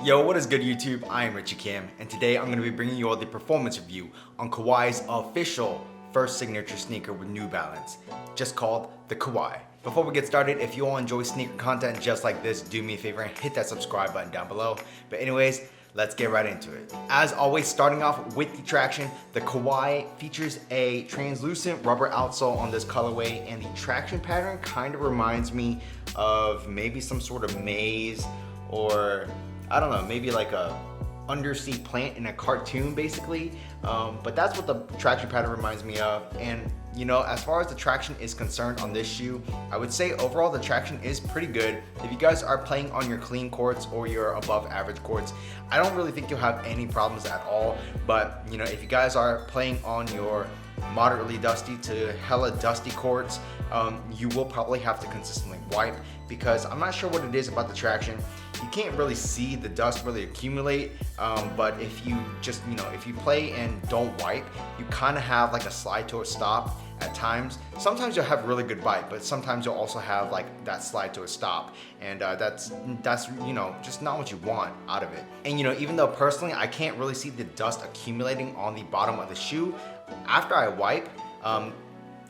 Yo, what is good YouTube? I am Richie Cam, and today I'm going to be bringing you all the performance review on Kawhi's official first signature sneaker with New Balance, just called the Kawhi. Before we get started, if you all enjoy sneaker content just like this, do me a favor and hit that subscribe button down below. But anyways, let's get right into it. As always, starting off with the traction, the Kawhi features a translucent rubber outsole on this colorway, and the traction pattern kind of reminds me of maybe some sort of maze, or I don't know, maybe like a undersea plant in a cartoon basically. But that's what the traction pattern reminds me of. And you know, as far as the traction is concerned on this shoe, I would say overall the traction is pretty good. If you guys are playing on your clean courts or your above average courts, I don't really think you'll have any problems at all. But you know, if you guys are playing on your moderately dusty to hella dusty courts, you will probably have to consistently wipe, because I'm not sure what it is about the traction. You can't really see the dust really accumulate, but if you just, you know, if you play and don't wipe, you kind of have like a slide to a stop at times. Sometimes you'll have really good bite, but sometimes you'll also have like that slide to a stop, and that's you know, just not what you want out of it. And you know, even though personally I can't really see the dust accumulating on the bottom of the shoe, after I wipe,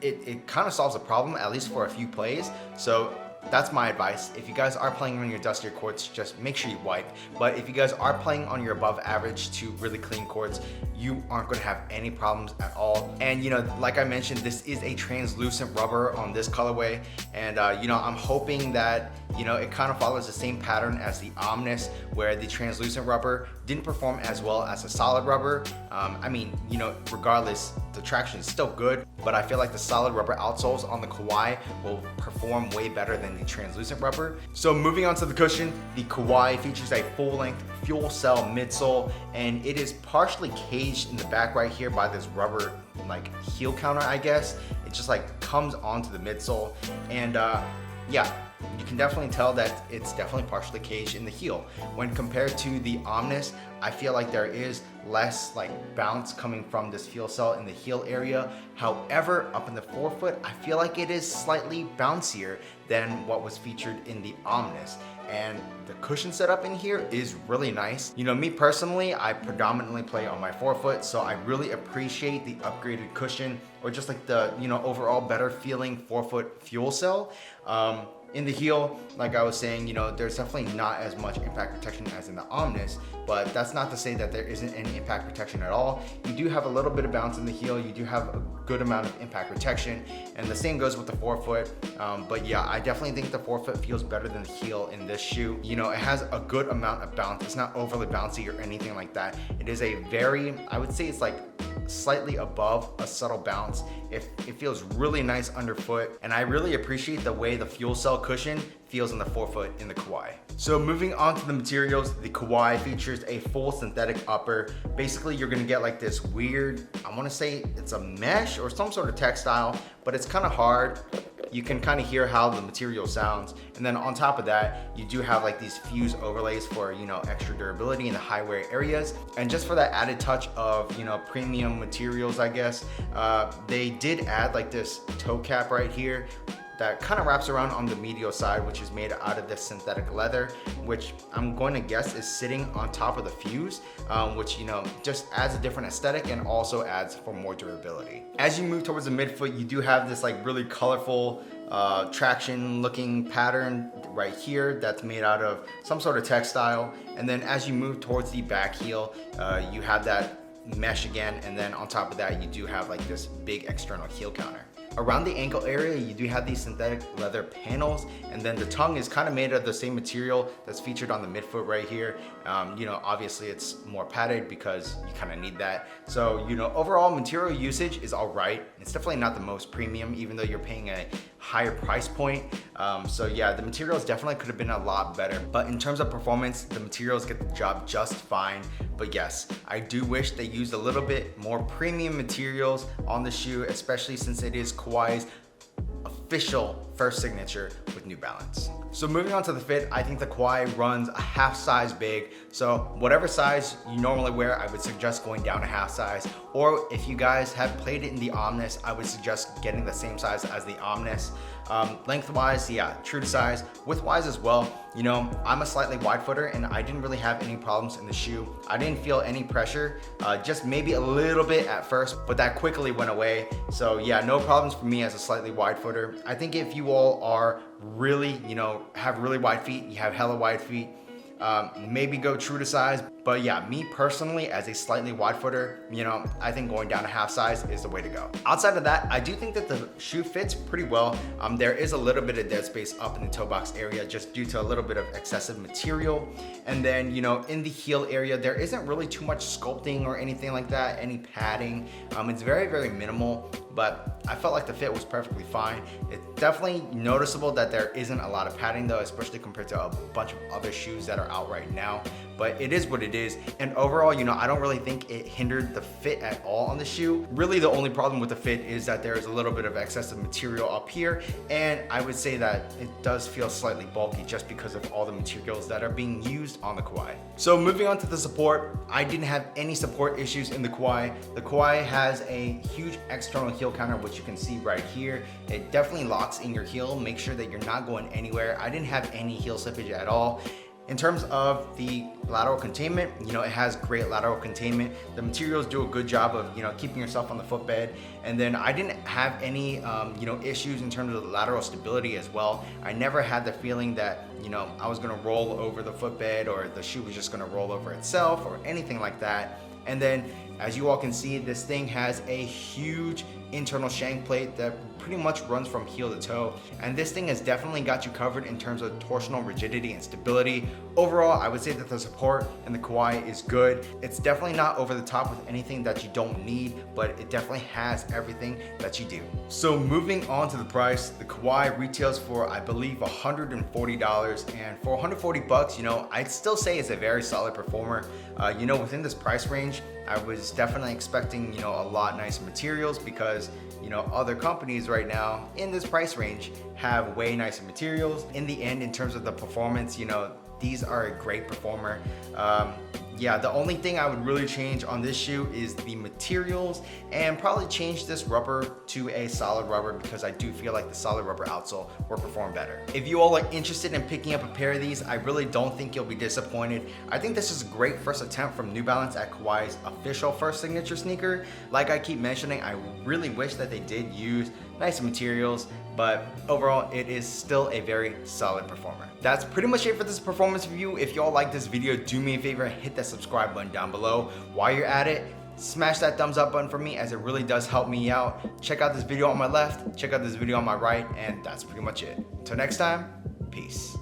it kind of solves the problem, at least for a few plays. So that's my advice. If you guys are playing on your dustier courts, just make sure you wipe. But if you guys are playing on your above average to really clean courts, you aren't going to have any problems at all. And you know, like I mentioned, this is a translucent rubber on this colorway, and you know, I'm hoping that, you know, it kind of follows the same pattern as the Omnis, where the translucent rubber didn't perform as well as a solid rubber. I mean, you know, regardless, the traction is still good, but I feel like the solid rubber outsoles on the Kawhi will perform way better than the translucent rubber. So moving on to the cushion, the Kawhi features a full-length fuel cell midsole, and it is partially caged in the back right here by this rubber like heel counter, I guess. It just like comes onto the midsole, and yeah, you can definitely tell that it's definitely partially caged in the heel. When compared to the Omnis, I feel like there is less like bounce coming from this fuel cell in the heel area. However, up in the forefoot, I feel like it is slightly bouncier than what was featured in the Omnis. And the cushion setup in here is really nice. You know, me personally, I predominantly play on my forefoot, so I really appreciate the upgraded cushion, or just like the, you know, overall better feeling forefoot fuel cell. In the heel, like I was saying, you know, there's definitely not as much impact protection as in the Omnis, but that's not to say that there isn't any impact protection at all. You do have a little bit of bounce in the heel, you do have a good amount of impact protection, and the same goes with the forefoot. But yeah, I definitely think the forefoot feels better than the heel in this shoe. You know, it has a good amount of bounce. It's not overly bouncy or anything like that. It is a very, I would say it's like slightly above a subtle bounce. It feels really nice underfoot, and I really appreciate the way the fuel cell cushion feels in the forefoot in the Kawhi. So moving on to the materials, the Kawhi features a full synthetic upper. Basically, you're gonna get like this weird, I wanna say it's a mesh or some sort of textile, but it's kind of hard. You can kind of hear how the material sounds. And then on top of that, you do have like these fuse overlays for, you know, extra durability in the high wear areas. And just for that added touch of, you know, premium materials, I guess, they did add like this toe cap right here that kind of wraps around on the medial side, which is made out of this synthetic leather, which I'm going to guess is sitting on top of the fuse, which, you know, just adds a different aesthetic and also adds for more durability. As you move towards the midfoot, you do have this like really colorful traction looking pattern right here that's made out of some sort of textile. And then as you move towards the back heel, you have that mesh again, and then on top of that, you do have like this big external heel counter. Around the ankle area, you do have these synthetic leather panels, and then the tongue is kind of made of the same material that's featured on the midfoot right here. You know, obviously it's more padded because you kind of need that. So, you know, overall material usage is all right. It's definitely not the most premium, even though you're paying a higher price point. So yeah, the materials definitely could have been a lot better. But in terms of performance, the materials get the job just fine. But yes, I do wish they used a little bit more premium materials on the shoe, especially since it is Kawhi's official first signature with New Balance. So moving on to the fit, I think the Kawhi runs a half size big. So whatever size you normally wear, I would suggest going down a half size. Or if you guys have played it in the Omnis, I would suggest getting the same size as the Omnis. Lengthwise, yeah, true to size. Widthwise as well, you know, I'm a slightly wide footer and I didn't really have any problems in the shoe. I didn't feel any pressure, just maybe a little bit at first, but that quickly went away. So yeah, no problems for me as a slightly wide footer. I think if you all are really, you know, have really wide feet, you have hella wide feet, maybe go true to size. But yeah, me personally as a slightly wide footer, you know, I think going down to half size is the way to go. Outside of that, I do think that the shoe fits pretty well. There is a little bit of dead space up in the toe box area just due to a little bit of excessive material. And then, you know, in the heel area, there isn't really too much sculpting or anything like that, any padding. It's very, very minimal, but I felt like the fit was perfectly fine. It's definitely noticeable that there isn't a lot of padding though, especially compared to a bunch of other shoes that are out right now, but it is what it is. And overall, you know, I don't really think it hindered the fit at all on the shoe. Really, the only problem with the fit is that there is a little bit of excessive material up here, and I would say that it does feel slightly bulky just because of all the materials that are being used on the Kawhi. So moving on to the support, I didn't have any support issues in the Kawhi. The Kawhi has a huge external heel counter, which you can see right here. It definitely locks in your heel. Make sure that you're not going anywhere. I didn't have any heel slippage at all. In terms of the lateral containment, you know, it has great lateral containment. The materials do a good job of, you know, keeping yourself on the footbed. And then I didn't have any, you know, issues in terms of the lateral stability as well. I never had the feeling that, you know, I was gonna roll over the footbed or the shoe was just gonna roll over itself or anything like that. And then, as you all can see, this thing has a huge internal shank plate that pretty much runs from heel to toe. And this thing has definitely got you covered in terms of torsional rigidity and stability. Overall, I would say that the support in the Kawhi is good. It's definitely not over the top with anything that you don't need, but it definitely has everything that you do. So moving on to the price, the Kawhi retails for, I believe, $140. And for 140 bucks, you know, I'd still say it's a very solid performer. You know, within this price range, I was definitely expecting, you know, a lot nicer materials because, you know, other companies right now in this price range have way nicer materials. In the end, in terms of the performance, you know, these are a great performer. Yeah, the only thing I would really change on this shoe is the materials and probably change this rubber to a solid rubber because I do feel like the solid rubber outsole will perform better. If you all are interested in picking up a pair of these, I really don't think you'll be disappointed. I think this is a great first attempt from New Balance at Kawhi's official first signature sneaker. Like I keep mentioning, I really wish that they did use nicer materials, but overall it is still a very solid performer. That's pretty much it for this performance review. If y'all like this video, do me a favor and hit that subscribe button down below. While you're at it, smash that thumbs up button for me as it really does help me out. Check out this video on my left, check out this video on my right, and that's pretty much it. Until next time, peace.